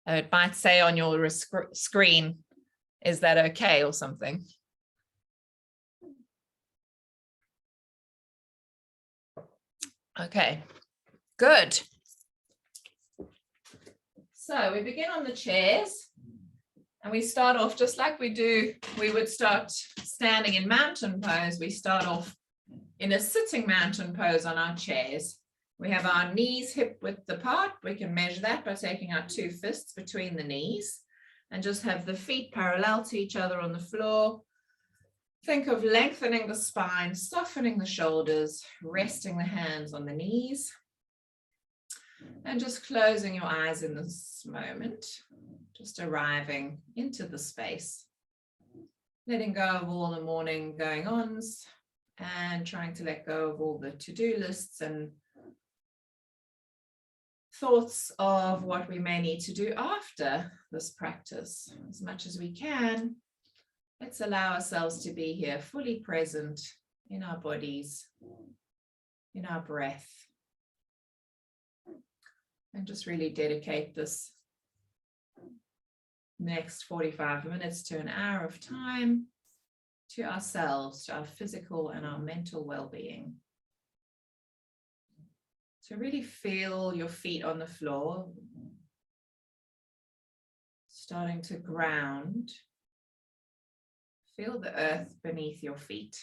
It might say on your screen, is that okay or something? Okay, good. So we begin on the chairs and we start off just like we would start standing in mountain pose. We start off in a sitting mountain pose on our chairs. We have our knees hip width apart. We can measure that by taking our 2 fists between the knees and just have the feet parallel to each other on the floor. Think of lengthening the spine, softening the shoulders, resting the hands on the knees, and just closing your eyes in this moment, just arriving into the space, letting go of all the morning going-ons and trying to let go of all the to-do lists and thoughts of what we may need to do after this practice. As much as we can, let's allow ourselves to be here fully present in our bodies, in our breath, and just really dedicate this next 45 minutes to an hour of time to ourselves, to our physical and our mental well-being. So really feel your feet on the floor, starting to ground. Feel the earth beneath your feet.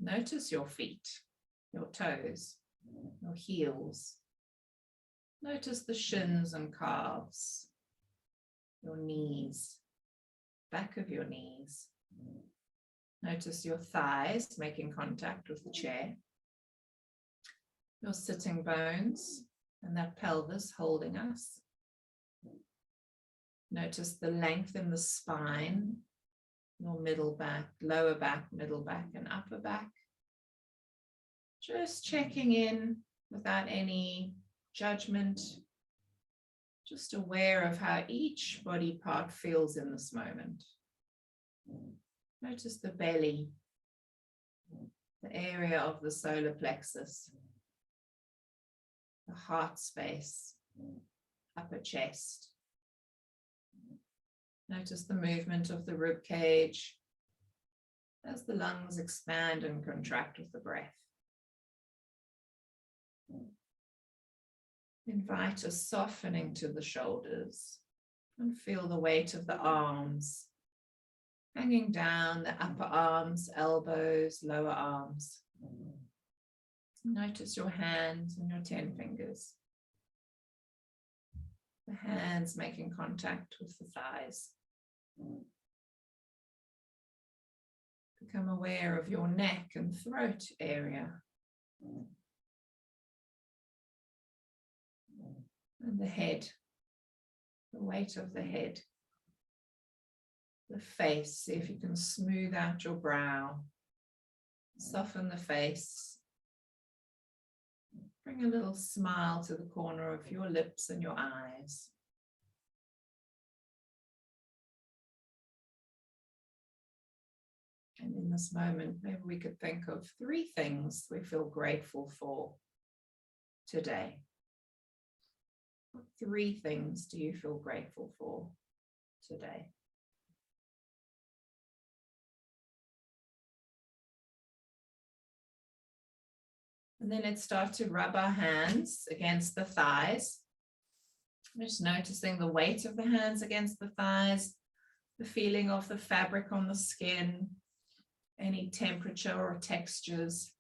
Notice your feet, your toes, your heels. Notice the shins and calves, your knees, back of your knees. Notice your thighs making contact with the chair. Your sitting bones and that pelvis holding us. Notice the length in the spine, your middle back, lower back, middle back, and upper back. Just checking in without any judgment, just aware of how each body part feels in this moment. Notice the belly, the area of the solar plexus, the heart space, upper chest. Notice the movement of the rib cage as the lungs expand and contract with the breath. Invite a softening to the shoulders and feel the weight of the arms hanging down the upper arms, elbows, lower arms. Notice your hands and your 10 fingers. The hands making contact with the thighs. Become aware of your neck and throat area. And the head, the weight of the head. The face, see if you can smooth out your brow. Soften the face. Bring a little smile to the corner of your lips and your eyes. And in this moment, maybe we could think of 3 things we feel grateful for today. What 3 things do you feel grateful for today? And then let's start to rub our hands against the thighs. Just noticing the weight of the hands against the thighs, the feeling of the fabric on the skin, any temperature or textures.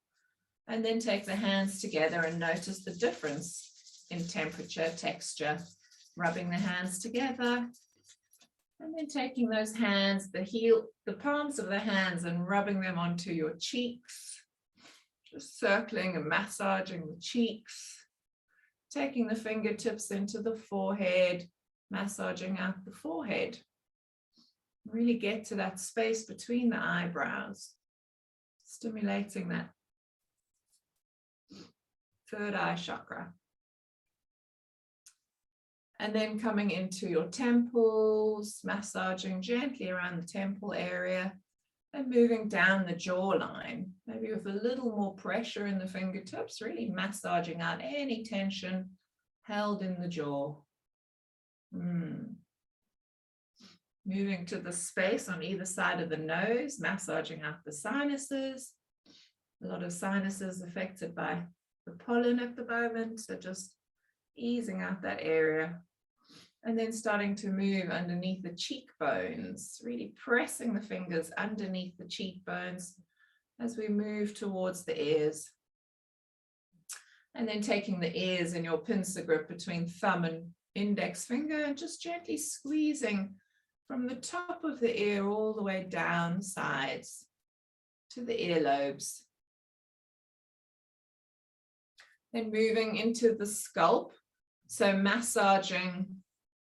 And then take the hands together and notice the difference in temperature, texture, rubbing the hands together. And then taking those hands, the palms of the hands and rubbing them onto your cheeks. Just circling and massaging the cheeks, taking the fingertips into the forehead, massaging out the forehead. Really get to that space between the eyebrows, stimulating that third eye chakra. And then coming into your temples, massaging gently around the temple area. And moving down the jawline, maybe with a little more pressure in the fingertips, really massaging out any tension held in the jaw. Moving to the space on either side of the nose, massaging out the sinuses. A lot of sinuses affected by the pollen at the moment, so just easing out that area. And then starting to move underneath the cheekbones, really pressing the fingers underneath the cheekbones as we move towards the ears. And then taking the ears in your pincer grip between thumb and index finger and just gently squeezing from the top of the ear all the way down sides to the earlobes. Then moving into the scalp, so massaging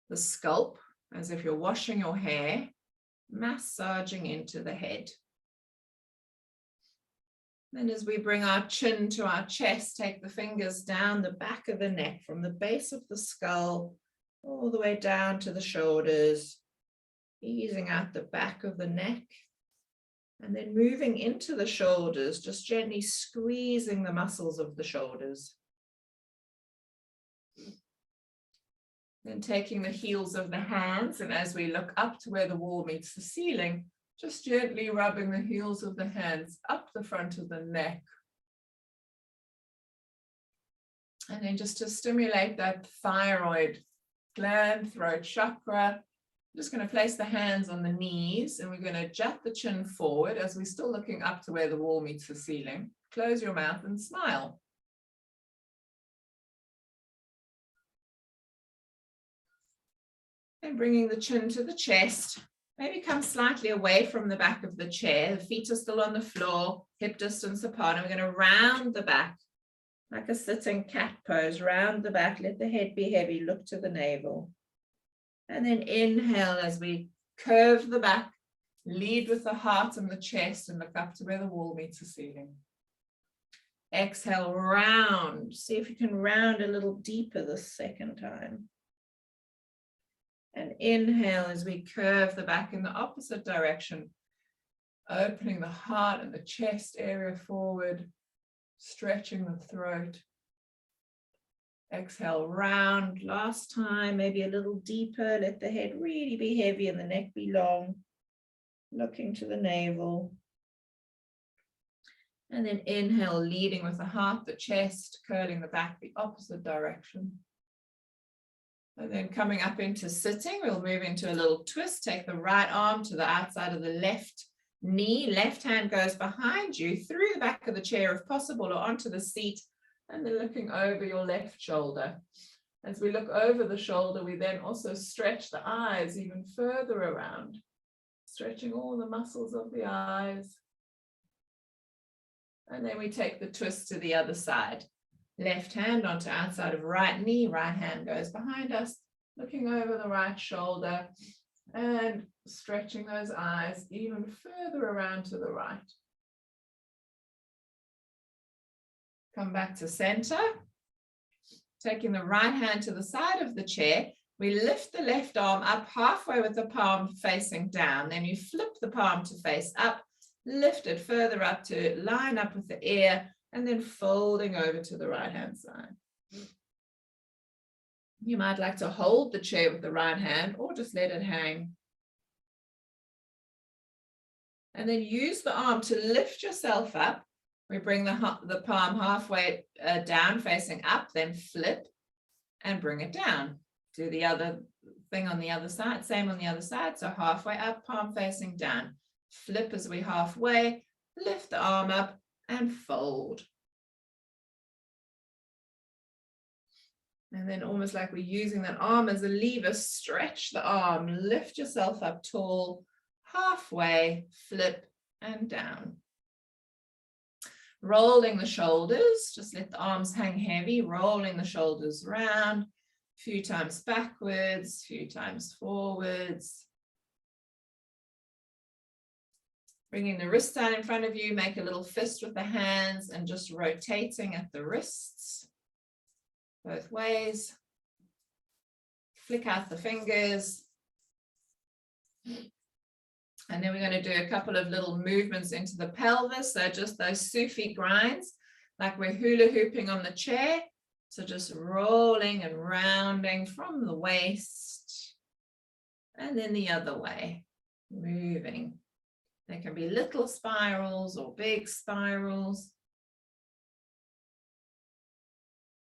the scalp as if you're washing your hair, massaging into the head. Then as we bring our chin to our chest, take the fingers down the back of the neck from the base of the skull all the way down to the shoulders, easing out the back of the neck. And then moving into the shoulders, just gently squeezing the muscles of the shoulders. Then taking the heels of the hands, and as we look up to where the wall meets the ceiling, just gently rubbing the heels of the hands up the front of the neck. And then just to stimulate that thyroid gland, throat chakra, I'm just going to place the hands on the knees, and we're going to jut the chin forward as we're still looking up to where the wall meets the ceiling. Close your mouth and smile. And bringing the chin to the chest, maybe come slightly away from the back of the chair. The feet are still on the floor, hip distance apart, and we're going to round the back like a sitting cat pose. Round the back, let the head be heavy, look to the navel. And then inhale as we curve the back, lead with the heart and the chest, and look up to where the wall meets the ceiling. Exhale, round. See if you can round a little deeper this second time. And inhale as we curve the back in the opposite direction, opening the heart and the chest area forward, stretching the throat. Exhale, round. Last time, maybe a little deeper. Let the head really be heavy and the neck be long, looking to the navel. And then inhale, leading with the heart, the chest, curling the back the opposite direction. And then coming up into sitting, we'll move into a little twist. Take the right arm to the outside of the left knee. Left hand goes behind you through the back of the chair if possible, or onto the seat. And then looking over your left shoulder. As we look over the shoulder, we then also stretch the eyes even further around, stretching all the muscles of the eyes. And then we take the twist to the other side. Left hand onto outside of right knee, right hand goes behind us, looking over the right shoulder and stretching those eyes even further around to the right. Come back to center. Taking the right hand to the side of the chair, we lift the left arm up halfway with the palm facing down. Then you flip the palm to face up, lift it further up to line up with the ear, and then folding over to the right hand side. You might like to hold the chair with the right hand or just let it hang. And then use the arm to lift yourself up. We bring the palm halfway down, facing up, then flip and bring it down. Do the other thing on the other side, same on the other side. So halfway up, palm facing down. Flip as we halfway, lift the arm up and fold. And then almost like we're using that arm as a lever, stretch the arm, lift yourself up tall, halfway, flip and down. Rolling the shoulders, just let the arms hang heavy, rolling the shoulders round, a few times backwards, a few times forwards. Bringing the wrist down in front of you, make a little fist with the hands and just rotating at the wrists, both ways. Flick out the fingers. And then we're going to do a couple of little movements into the pelvis. So just those Sufi grinds, like we're hula hooping on the chair. So just rolling and rounding from the waist And then the other way, moving. There can be little spirals or big spirals.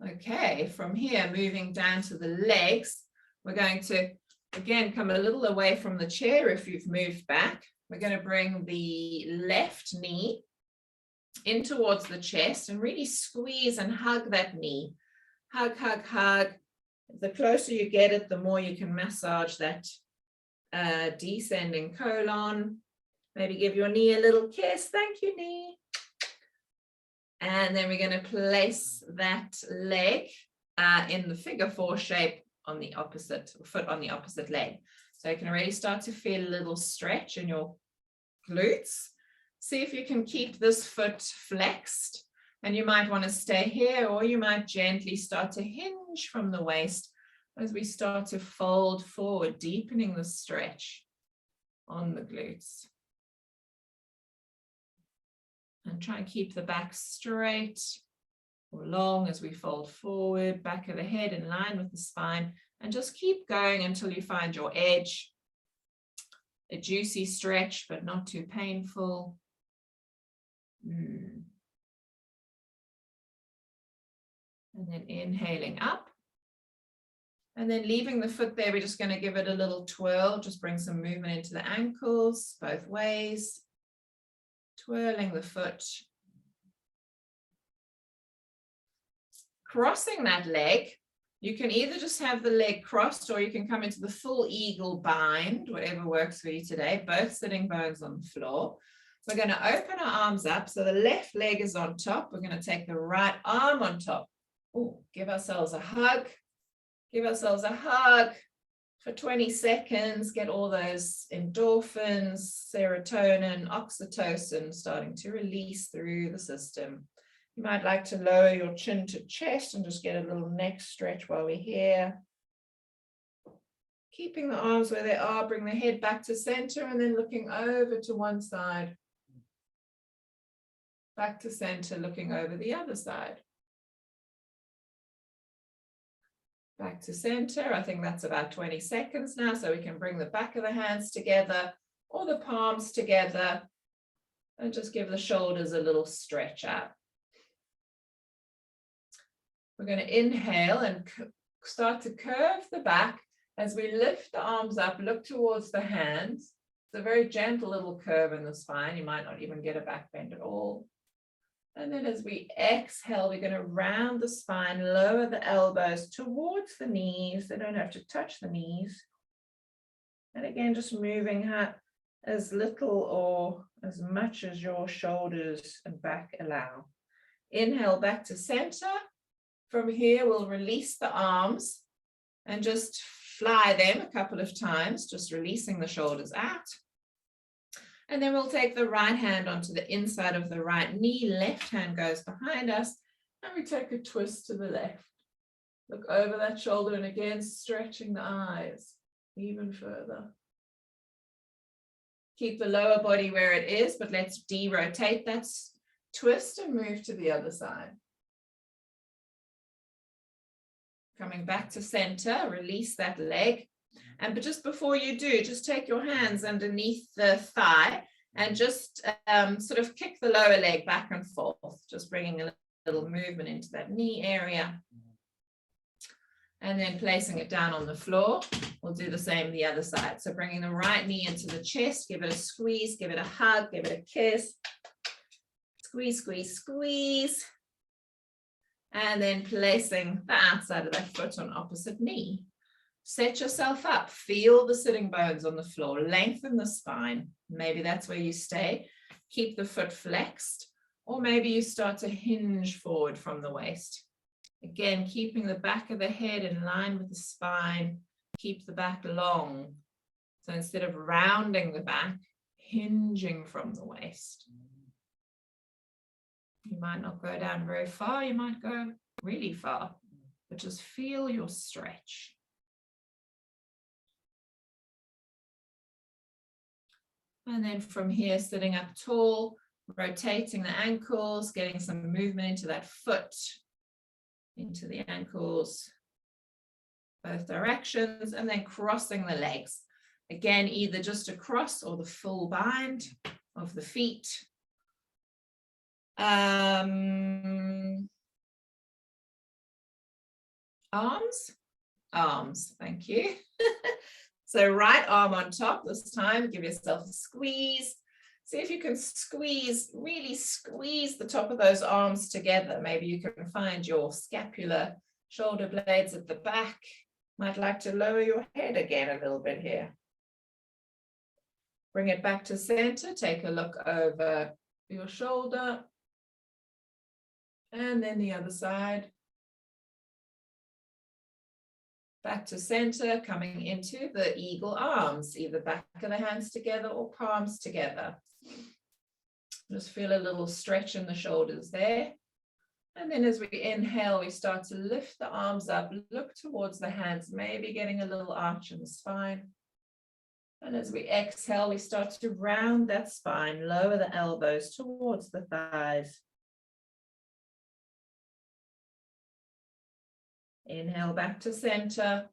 Okay, from here, moving down to the legs, we're going to, again, come a little away from the chair if you've moved back. We're going to bring the left knee in towards the chest and really squeeze and hug that knee. Hug, hug, hug. The closer you get it, the more you can massage that descending colon. Maybe give your knee a little kiss. Thank you, knee. And then we're going to place that leg in the figure 4 shape on the opposite foot on the opposite leg. So you can already start to feel a little stretch in your glutes. See if you can keep this foot flexed, and you might want to stay here, or you might gently start to hinge from the waist as we start to fold forward, deepening the stretch on the glutes. And try and keep the back straight or long as we fold forward, back of the head in line with the spine, and just keep going until you find your edge. A juicy stretch, but not too painful. And then inhaling up. And then leaving the foot there, we're just going to give it a little twirl, just bring some movement into the ankles, both ways. Twirling the foot. Crossing that leg, you can either just have the leg crossed, or you can come into the full eagle bind, whatever works for you today, both sitting bones on the floor. We're going to open our arms up, so the left leg is on top. We're going to take the right arm on top. Oh, give ourselves a hug. Give ourselves a hug for 20 seconds. Get all those endorphins, serotonin, oxytocin starting to release through the system. You might like to lower your chin to chest and just get a little neck stretch while we're here. Keeping the arms where they are, bring the head back to center and then looking over to one side. Back to center, looking over the other side. Back to center. I think that's about 20 seconds now, so we can bring the back of the hands together or the palms together and just give the shoulders a little stretch out. We're going to inhale and start to curve the back as we lift the arms up, look towards the hands. It's a very gentle little curve in the spine. You might not even get a back bend at all. And then as we exhale, we're going to round the spine, lower the elbows towards the knees. They don't have to touch the knees. And again, just moving as little or as much as your shoulders and back allow. Inhale back to center. From here, we'll release the arms and just fly them a couple of times, just releasing the shoulders out. And then we'll take the right hand onto the inside of the right knee. Left hand goes behind us. And we take a twist to the left. Look over that shoulder and again, stretching the eyes even further. Keep the lower body where it is, but let's de-rotate that twist and move to the other side. Coming back to center, release that leg. But just before you do, just take your hands underneath the thigh and just sort of kick the lower leg back and forth, just bringing a little movement into that knee area. And then placing it down on the floor. We'll do the same the other side. So bringing the right knee into the chest, give it a squeeze, give it a hug, give it a kiss. Squeeze, squeeze, squeeze. And then placing the outside of that foot on opposite knee. Set yourself up, feel the sitting bones on the floor, lengthen the spine. Maybe that's where you stay. Keep the foot flexed, or maybe you start to hinge forward from the waist. Again, keeping the back of the head in line with the spine, keep the back long. So instead of rounding the back, hinging from the waist. You might not go down very far, you might go really far, but just feel your stretch. And then from here, sitting up tall, rotating the ankles, getting some movement into that foot, into the ankles, both directions, and then crossing the legs. Again, either just across or the full bind of the feet. Arms, thank you. So right arm on top this time, give yourself a squeeze. See if you can squeeze, really squeeze the top of those arms together. Maybe you can find your scapular shoulder blades at the back. Might like to lower your head again a little bit here. Bring it back to center, take a look over your shoulder. And then the other side. Back to center, coming into the eagle arms, either back of the hands together or palms together. Just feel a little stretch in the shoulders there. And then as we inhale, we start to lift the arms up, look towards the hands, maybe getting a little arch in the spine. And as we exhale, we start to round that spine, lower the elbows towards the thighs. Inhale back to center,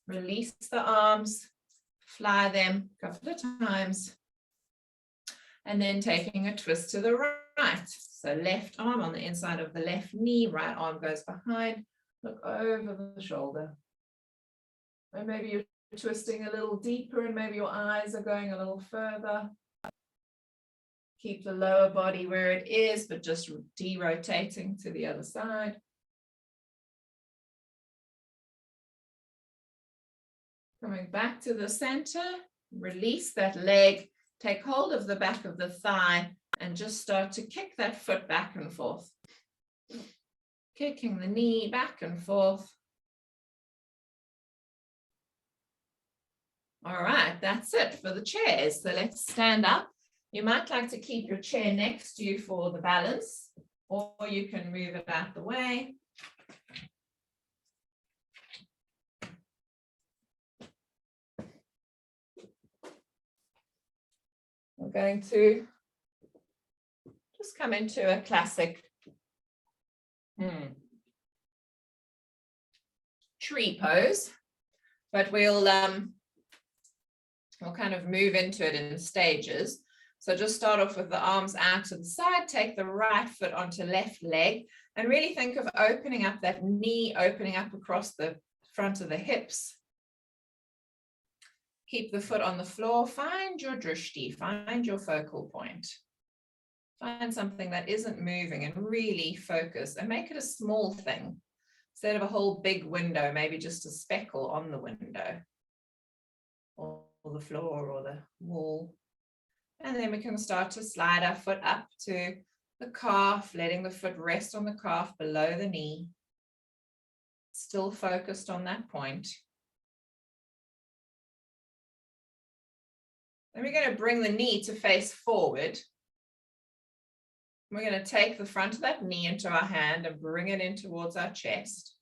release the arms, fly them a couple of times, and then taking a twist to the right. So left arm on the inside of the left knee, right arm goes behind, look over the shoulder. And maybe you're twisting a little deeper and maybe your eyes are going a little further. Keep the lower body where it is, but just de-rotating to the other side. Coming back to the center, release that leg, take hold of the back of the thigh and just start to kick that foot back and forth. Kicking the knee back and forth. All right, that's it for the chairs. So let's stand up. You might like to keep your chair next to you for the balance, or you can move it out the way. We're going to just come into a classic tree pose, but we'll kind of move into it in stages. So just start off with the arms out to the side, take the right foot onto left leg, and really think of opening up that knee, opening up across the front of the hips. Keep the foot on the floor, find your drishti, find your focal point. Find something that isn't moving and really focus and make it a small thing. Instead of a whole big window, maybe just a speckle on the window or the floor or the wall. And then we can start to slide our foot up to the calf, letting the foot rest on the calf below the knee. Still focused on that point. Then we're going to bring the knee to face forward. We're going to take the front of that knee into our hand and bring it in towards our chest.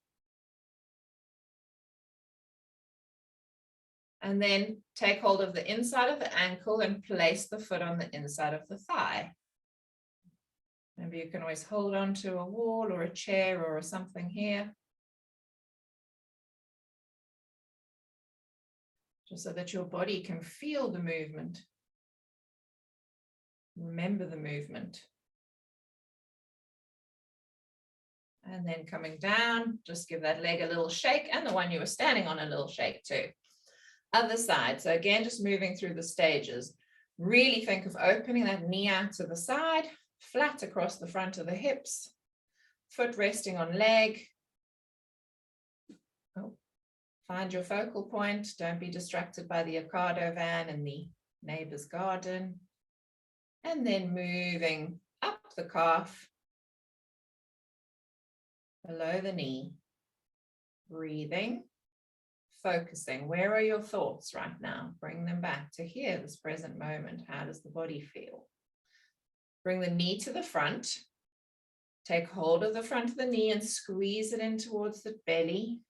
And then take hold of the inside of the ankle and place the foot on the inside of the thigh. Maybe you can always hold on to a wall or a chair or something here. Just so that your body can feel the movement. Remember the movement. And then coming down, just give that leg a little shake, and the one you were standing on a little shake too. Other side. So again, just moving through the stages. Really think of opening that knee out to the side, flat across the front of the hips, foot resting on leg. Find your focal point. Don't be distracted by the Ocado van and the neighbor's garden. And then moving up the calf, below the knee, breathing, focusing. Where are your thoughts right now? Bring them back to here, this present moment. How does the body feel? Bring the knee to the front. Take hold of the front of the knee and squeeze it in towards the belly.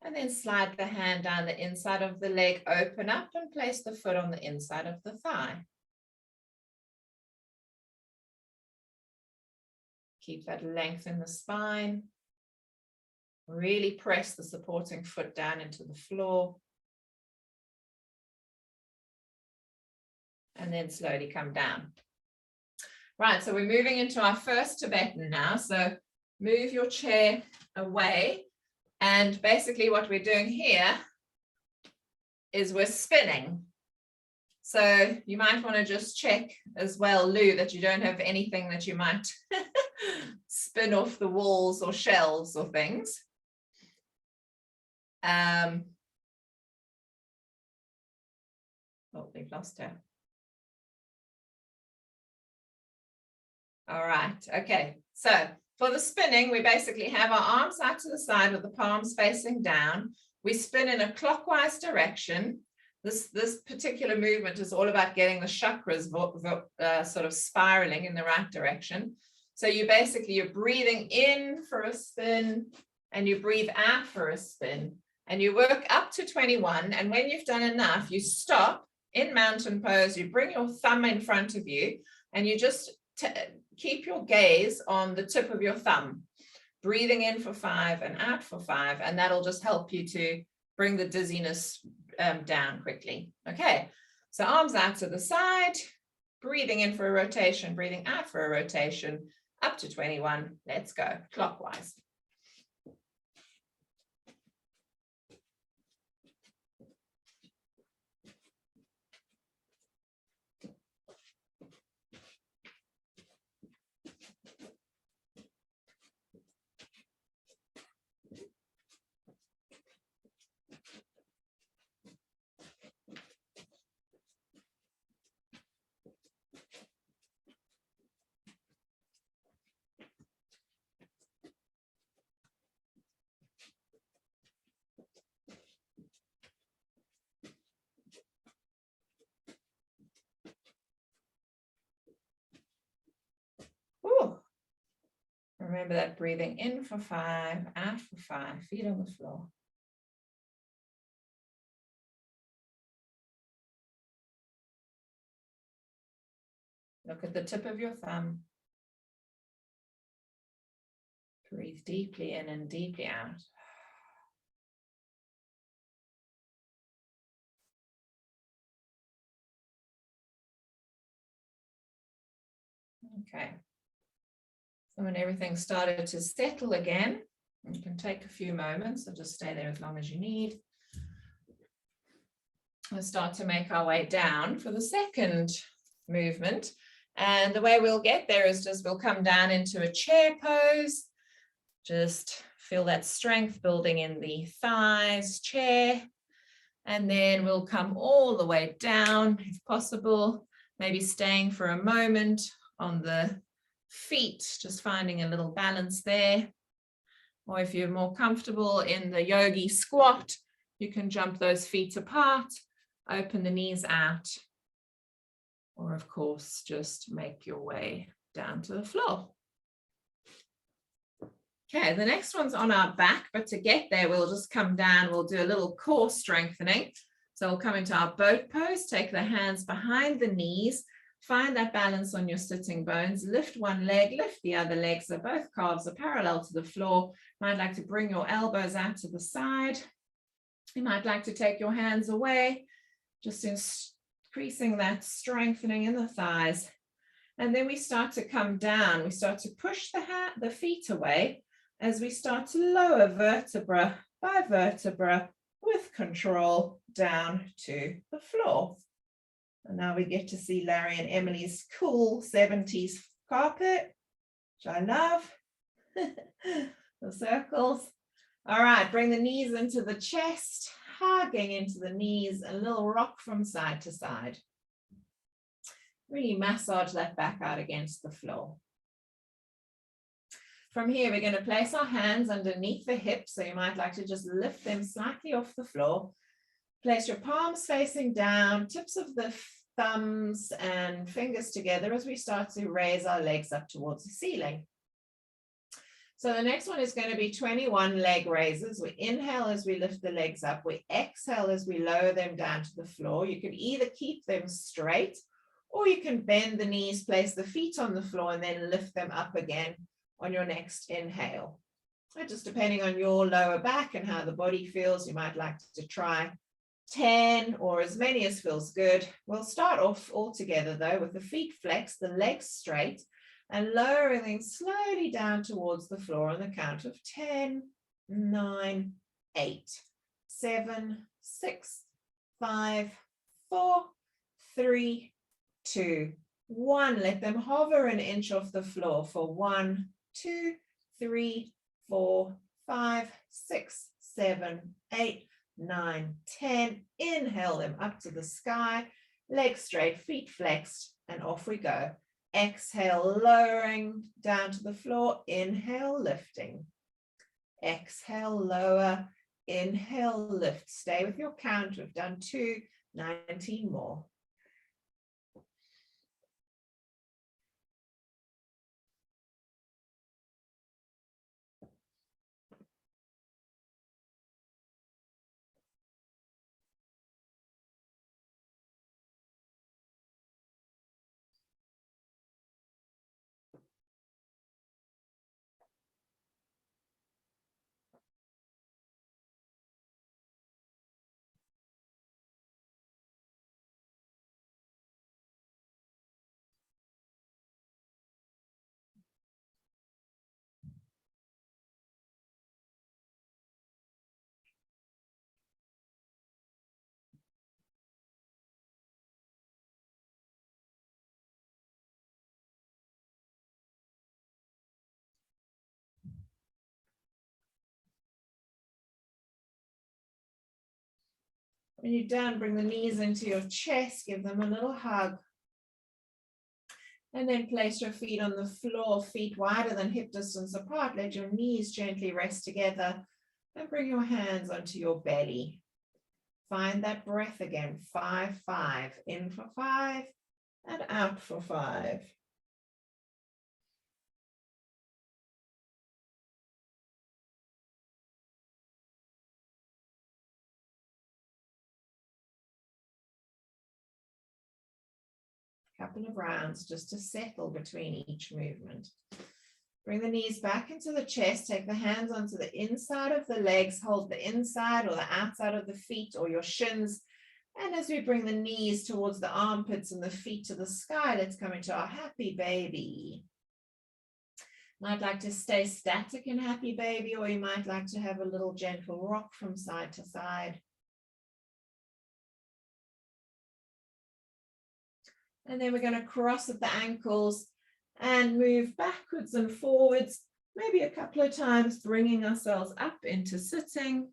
And then slide the hand down the inside of the leg, open up and place the foot on the inside of the thigh. Keep that length in the spine. Really press the supporting foot down into the floor. and then slowly come down. Right, so we're moving into our first Tibetan now. So move your chair away. And basically what we're doing here is we're spinning. So you might want to just check as well, Lou, that you don't have anything that you might spin off the walls or shelves or things. Oh, we've lost her. All right, okay. So for the spinning, we basically have our arms out to the side with the palms facing down. We spin in a clockwise direction. This particular movement is all about getting the chakras sort of spiraling in the right direction. So you're breathing in for a spin and you breathe out for a spin and you work up to 21. And when you've done enough, you stop in mountain pose, you bring your thumb in front of you and you just keep your gaze on the tip of your thumb, breathing in for 5 and out for 5. And that'll just help you to bring the dizziness down quickly. Okay, so arms out to the side, breathing in for a rotation, breathing out for a rotation, up to 21. Let's go clockwise. Ooh. Remember that breathing in for 5, out for 5, feet on the floor. Look at the tip of your thumb. Breathe deeply in and deeply out. Okay. So when everything started to settle again, you can take a few moments, so just stay there as long as you need. We'll start to make our way down for the second movement. And the way we'll get there is just we'll come down into a chair pose. Just feel that strength building in the thighs, chair. And then we'll come all the way down, if possible, maybe staying for a moment on the feet, just finding a little balance there. Or if you're more comfortable in the yogi squat, you can jump those feet apart, open the knees out, or of course, just make your way down to the floor. Okay, the next one's on our back, but to get there, we'll just come down, we'll do a little core strengthening. So we'll come into our boat pose, take the hands behind the knees, find that balance on your sitting bones, lift one leg, lift the other leg, so both calves are parallel to the floor. You might like to bring your elbows out to the side. You might like to take your hands away, just increasing that strengthening in the thighs. And then we start to come down. We start to push the feet away as we start to lower vertebra by vertebra with control down to the floor. And now we get to see Larry and Emily's cool 70s carpet, which I love. The circles. All right, bring the knees into the chest, hugging into the knees, a little rock from side to side. Really massage that back out against the floor. From here, we're going to place our hands underneath the hips. So you might like to just lift them slightly off the floor. Place your palms facing down, tips of the thumbs and fingers together as we start to raise our legs up towards the ceiling. So the next one is going to be 21 leg raises. We inhale as we lift the legs up. We exhale as we lower them down to the floor. You can either keep them straight or you can bend the knees, place the feet on the floor and then lift them up again on your next inhale. So just depending on your lower back and how the body feels, you might like to try 10, or as many as feels good. We'll start off all together though with the feet flexed, the legs straight, and lowering things slowly down towards the floor on the count of 10, 9, 8, 7, 6, 5, 4, 3, 2, 1. Let them hover an inch off the floor for 1, 2, 3, 4, 5, 6, 7, 8, 9, 10. Inhale them up to the sky, legs straight, feet flexed, and off we go. Exhale, lowering down to the floor. Inhale, lifting. Exhale, lower. Inhale, lift. Stay with your count. We've done 2, 19 more. When you're done, bring the knees into your chest, give them a little hug. And then place your feet on the floor, feet wider than hip distance apart. Let your knees gently rest together and bring your hands onto your belly. Find that breath again. 5, 5. In for 5 and out for 5. Couple of rounds just to settle between each movement. Bring the knees back into the chest, take the hands onto the inside of the legs, hold the inside or the outside of the feet or your shins. And as we bring the knees towards the armpits and the feet to the sky, let's come into our happy baby. Might like to stay static in happy baby, or you might like to have a little gentle rock from side to side. And then we're going to cross at the ankles and move backwards and forwards, maybe a couple of times, bringing ourselves up into sitting.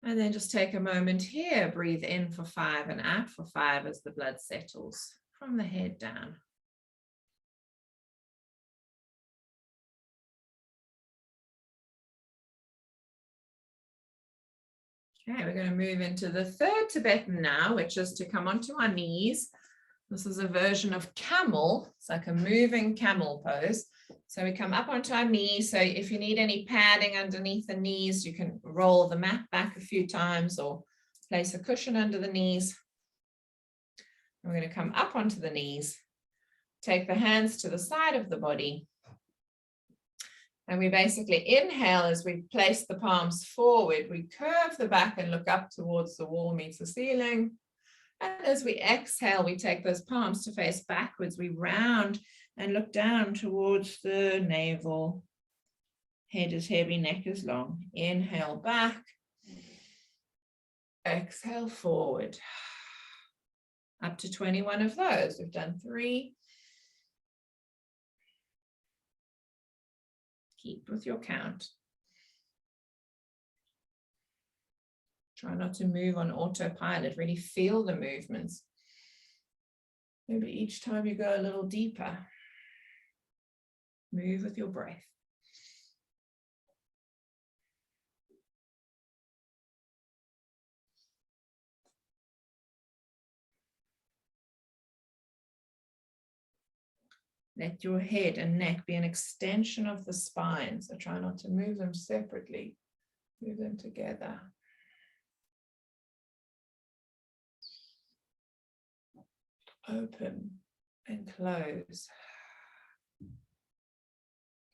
And then just take a moment here, breathe in for 5 and out for 5 as the blood settles from the head down. Okay, we're going to move into the third Tibetan now, which is to come onto our knees. This is a version of camel. It's like a moving camel pose. So we come up onto our knees. So if you need any padding underneath the knees, you can roll the mat back a few times or place a cushion under the knees. We're going to come up onto the knees. Take the hands to the side of the body. And we basically inhale as we place the palms forward. We curve the back and look up towards the wall meets the ceiling. And as we exhale, we take those palms to face backwards. We round and look down towards the navel. Head is heavy, neck is long. Inhale back. Exhale forward. Up to 21 of those. We've done 3. Keep with your count. Try not to move on autopilot. Really feel the movements. Maybe each time you go a little deeper. Move with your breath. Let your head and neck be an extension of the spine. So try not to move them separately. Move them together. Open and close.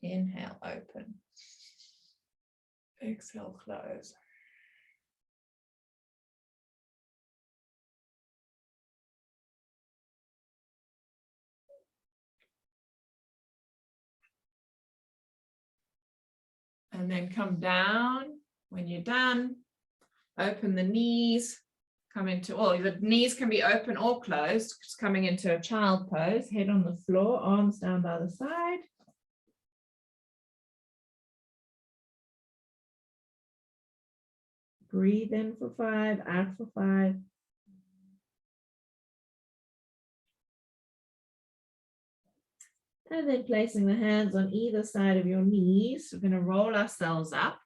Inhale, open. Exhale, close. And then come down. When you're done, open the knees, come into, well, the knees can be open or closed, just coming into a child pose, head on the floor, arms down by the side. Breathe in for 5, out for 5. And then placing the hands on either side of your knees, we're going to roll ourselves up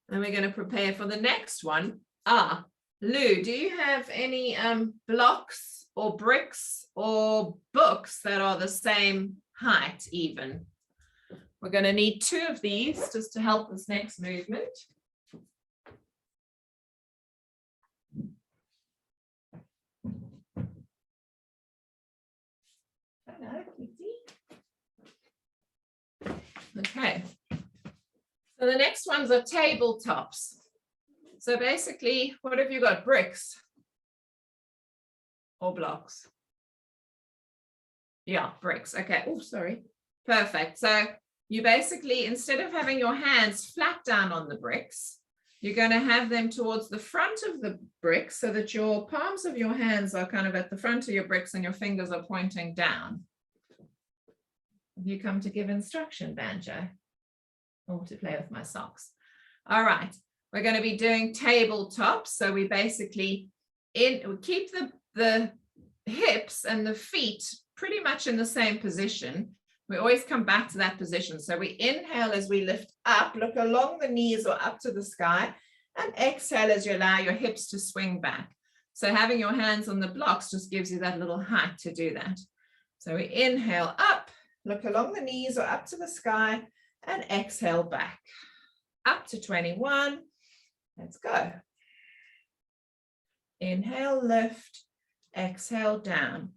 and we're going to prepare for the next one. Lou, do you have any blocks or bricks or books that are the same height even? We're going to need 2 of these just to help this next movement. Okay, so the next ones are tabletops. So basically, what have you got? Bricks or blocks? Yeah, bricks. Okay. Oh, sorry. Perfect. So you basically, instead of having your hands flat down on the bricks, you're going to have them towards the front of the bricks so that your palms of your hands are kind of at the front of your bricks and your fingers are pointing down. Have you come to give instruction, Banjo? Or to play with my socks? All right. We're going to be doing tabletops. So we basically we keep the hips and the feet pretty much in the same position. We always come back to that position. So we inhale as we lift up, look along the knees or up to the sky, and exhale as you allow your hips to swing back. So having your hands on the blocks just gives you that little height to do that. So we inhale up, look along the knees or up to the sky, and exhale back. Up to 21. Let's go. Inhale, lift, exhale down.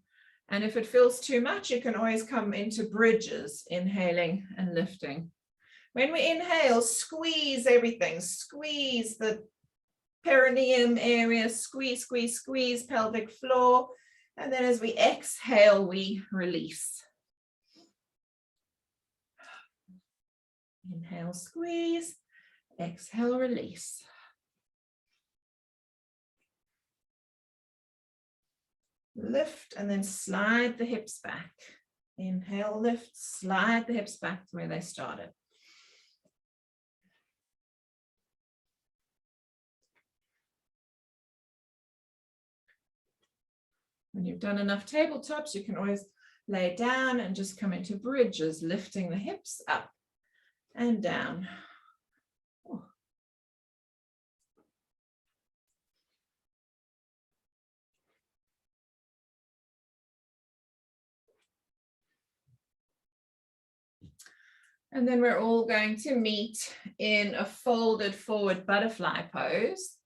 And if it feels too much, you can always come into bridges, inhaling and lifting. When we inhale, squeeze everything. Squeeze the perineum area, squeeze, squeeze, squeeze pelvic floor. And then as we exhale, we release. Inhale, squeeze, exhale, release. Lift and then slide the hips back. Inhale, lift, slide the hips back to where they started. When you've done enough tabletops, you can always lay down and just come into bridges, lifting the hips up and down. Oh. And then we're all going to meet in a folded forward butterfly pose.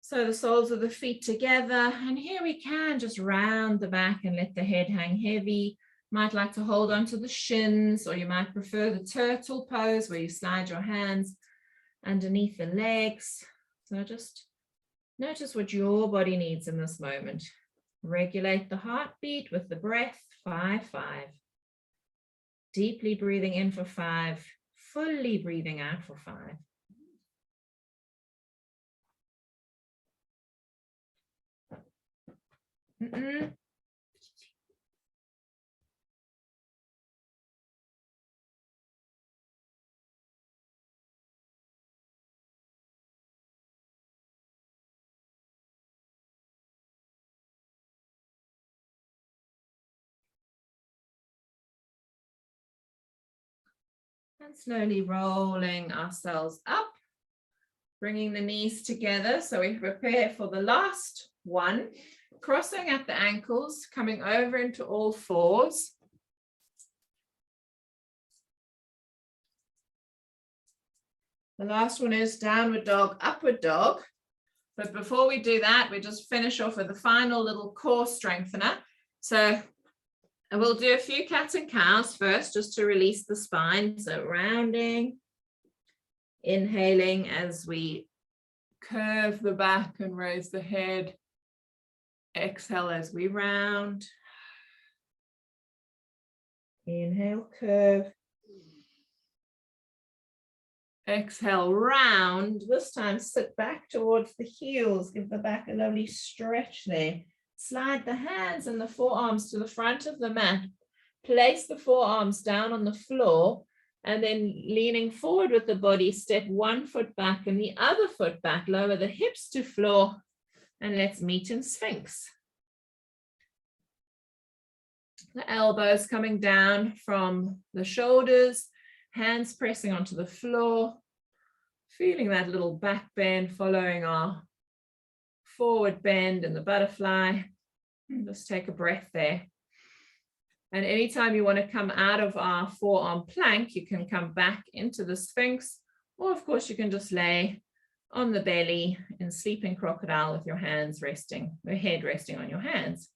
So the soles of the feet together, and here we can just round the back and let the head hang heavy. Might like to hold onto the shins, or you might prefer the turtle pose where you slide your hands underneath the legs. So just notice what your body needs in this moment. Regulate the heartbeat with the breath. 5, 5. Deeply breathing in for 5, fully breathing out for 5. And slowly rolling ourselves up, bringing the knees together. So we prepare for the last one, crossing at the ankles, coming over into all fours. The last one is downward dog, upward dog. But before we do that, we just finish off with the final little core strengthener. So we'll do a few cats and cows first, just to release the spine. So rounding, inhaling as we curve the back and raise the head. Exhale as we round. Inhale, curve. Exhale, round. This time, sit back towards the heels. Give the back a lovely stretch there. Slide the hands and the forearms to the front of the mat. Place the forearms down on the floor, and then leaning forward with the body, step one foot back and the other foot back. Lower the hips to floor, and let's meet in Sphinx. The elbows coming down from the shoulders, hands pressing onto the floor, feeling that little back bend following our forward bend in the butterfly. And just take a breath there. And anytime you want to come out of our forearm plank, you can come back into the Sphinx, or of course you can just lay on the belly in sleeping crocodile with your hands resting, your head resting on your hands.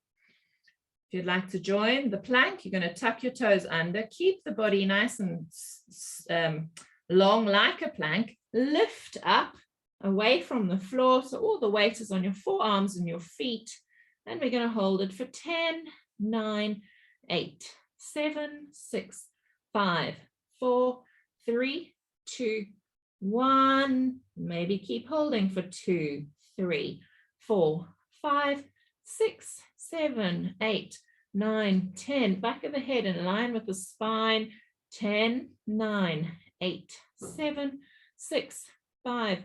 If you'd like to join the plank, you're going to tuck your toes under, keep the body nice and long like a plank, lift up away from the floor so all the weight is on your forearms and your feet, and we're going to hold it for 10, 9, 8, 7, 6, 5, 4, 3, 2, 1. Maybe keep holding for 2, 3, 4, 5, 6, 7, 8, 9, 10. Back of the head in line with the spine. 10, 9, 8, 7, 6, 5,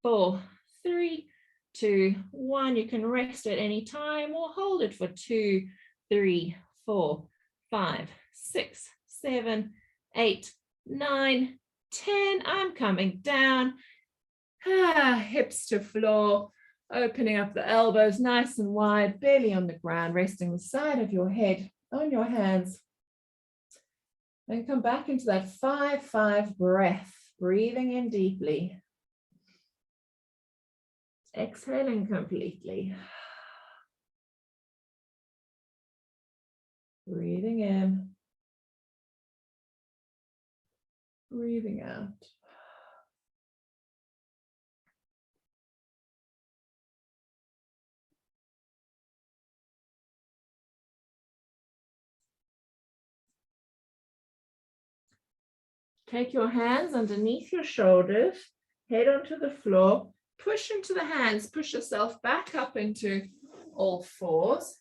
4, 3, 2, 1. You can rest at any time or hold it for 2, 3, 4, 5, 6, 7, 8, 9, 10. I'm coming down. Hips to floor. Opening up the elbows nice and wide, belly on the ground, resting the side of your head on your hands. Then come back into that 5-5 breath, breathing in deeply. Exhaling completely. Breathing in. Breathing out. Take your hands underneath your shoulders, head onto the floor, push into the hands, push yourself back up into all fours.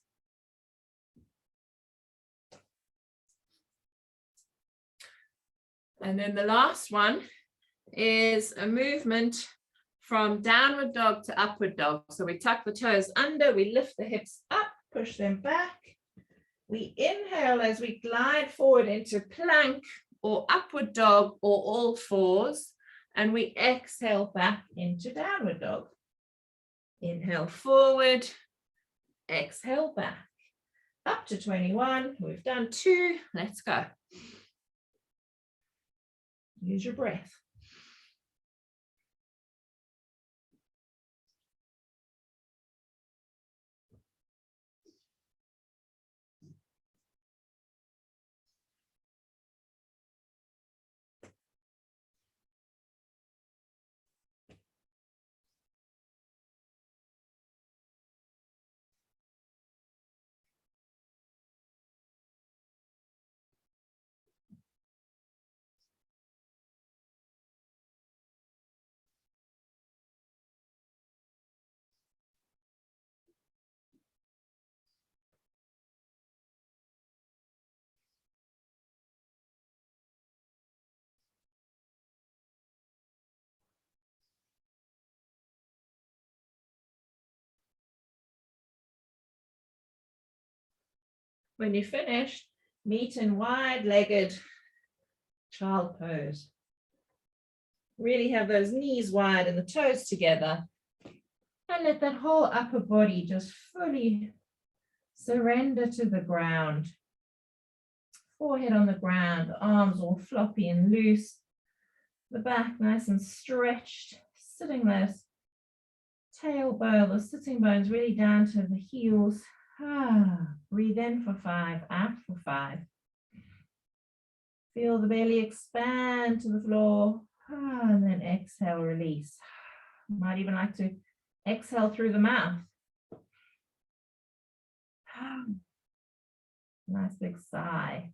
And then the last one is a movement from downward dog to upward dog. So we tuck the toes under, we lift the hips up, push them back. We inhale as we glide forward into plank or upward dog or all fours, and we exhale back into downward dog. Inhale forward, exhale back. Up to 21, we've done 2, let's go. Use your breath. When you're finished, meet in wide-legged child pose. Really have those knees wide and the toes together. And let that whole upper body just fully surrender to the ground. Forehead on the ground, arms all floppy and loose. The back nice and stretched, sitting those tailbone, the sitting bones really down to the heels. Breathe in for 5, out for 5. Feel the belly expand to the floor, and then exhale, release. You might even like to exhale through the mouth. Nice big sigh.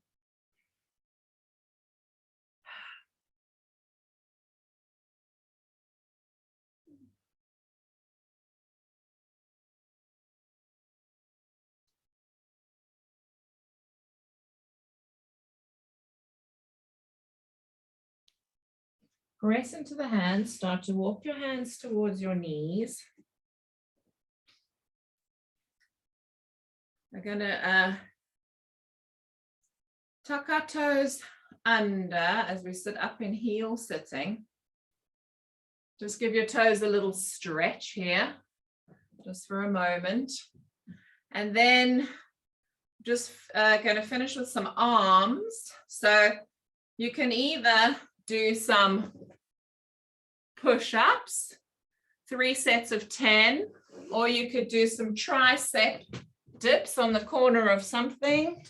Press into the hands, start to walk your hands towards your knees. We're going to tuck our toes under as we sit up in heel sitting. Just give your toes a little stretch here, just for a moment. And then just going to finish with some arms. So you can either do some push-ups, 3 sets of 10, or you could do some tricep dips on the corner of something.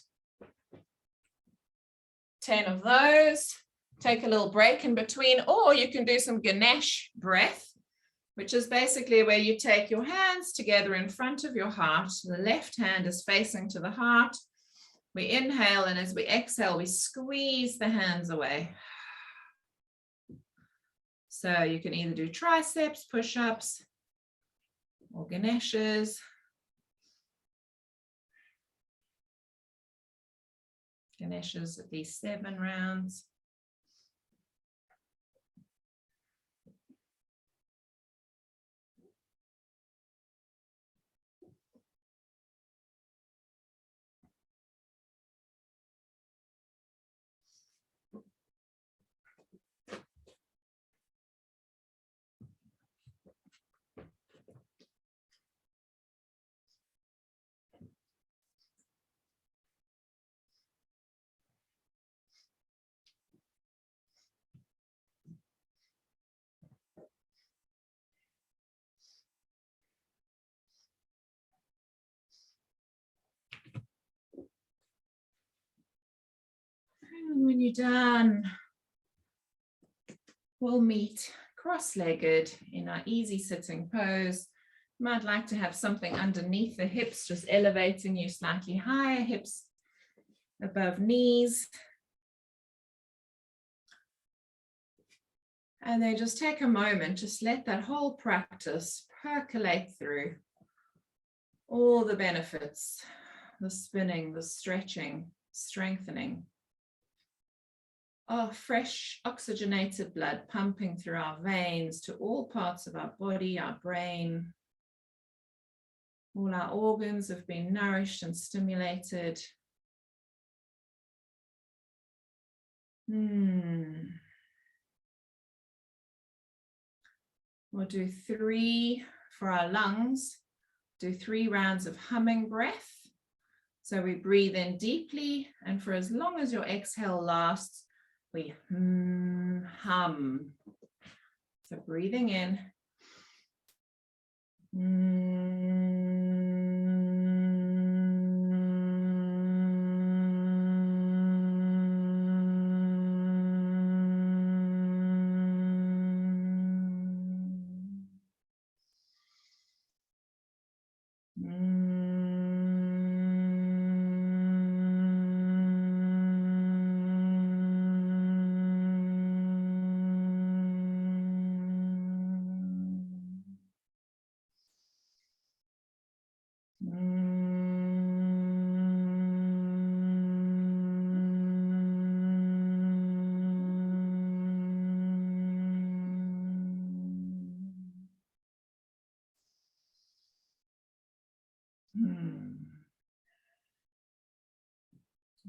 10 of those. Take a little break in between, or you can do some Ganesh breath, which is basically where you take your hands together in front of your heart. The left hand is facing to the heart. We inhale, and as we exhale, we squeeze the hands away. So you can either do triceps, push-ups, or Ganeshas. Ganeshas at least 7 rounds. And when you're done, we'll meet cross-legged in our easy sitting pose. You might like to have something underneath the hips, just elevating you slightly higher, hips above knees. And then just take a moment, just let that whole practice percolate through all the benefits, the spinning, the stretching, strengthening. Fresh oxygenated blood pumping through our veins to all parts of our body, our brain. All our organs have been nourished and stimulated. We'll do 3 for our lungs. Do 3 rounds of humming breath. So we breathe in deeply, and for as long as your exhale lasts, we hum. So breathing in.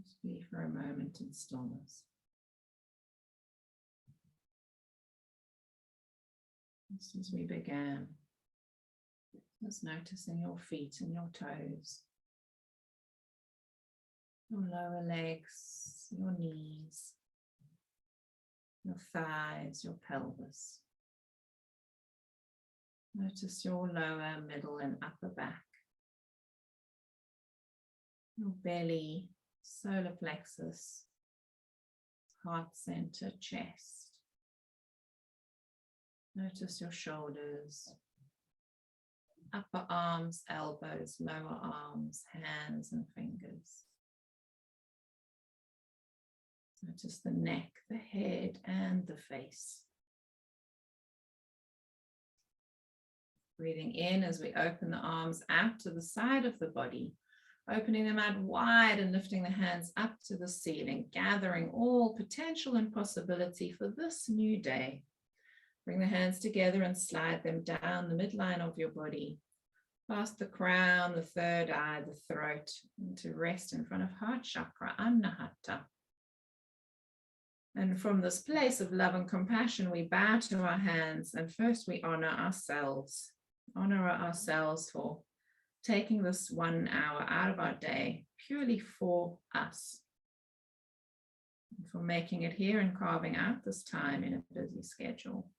Just be for a moment in stillness. Just as we began, just noticing your feet and your toes, your lower legs, your knees, your thighs, your pelvis. Notice your lower, middle, and upper back. Your belly, solar plexus, heart center, chest. Notice your shoulders, upper arms, elbows, lower arms, hands and fingers. Notice the neck, the head, and the face. Breathing in as we open the arms out to the side of the body, opening them out wide and lifting the hands up to the ceiling, gathering all potential and possibility for this new day. Bring the hands together and slide them down the midline of your body, past the crown, the third eye, the throat, into rest in front of heart chakra, Anahata. And from this place of love and compassion, we bow to our hands, and first we honor ourselves for taking this 1 hour out of our day purely for us, and for making it here and carving out this time in a busy schedule.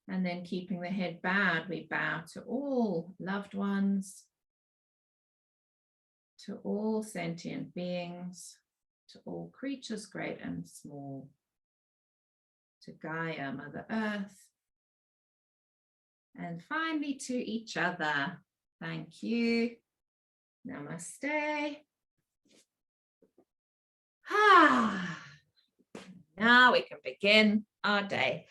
And then keeping the head bowed, we bow to all loved ones, to all sentient beings, to all creatures great and small, to Gaia, Mother Earth, and finally to each other. Thank you. Namaste. Now we can begin our day.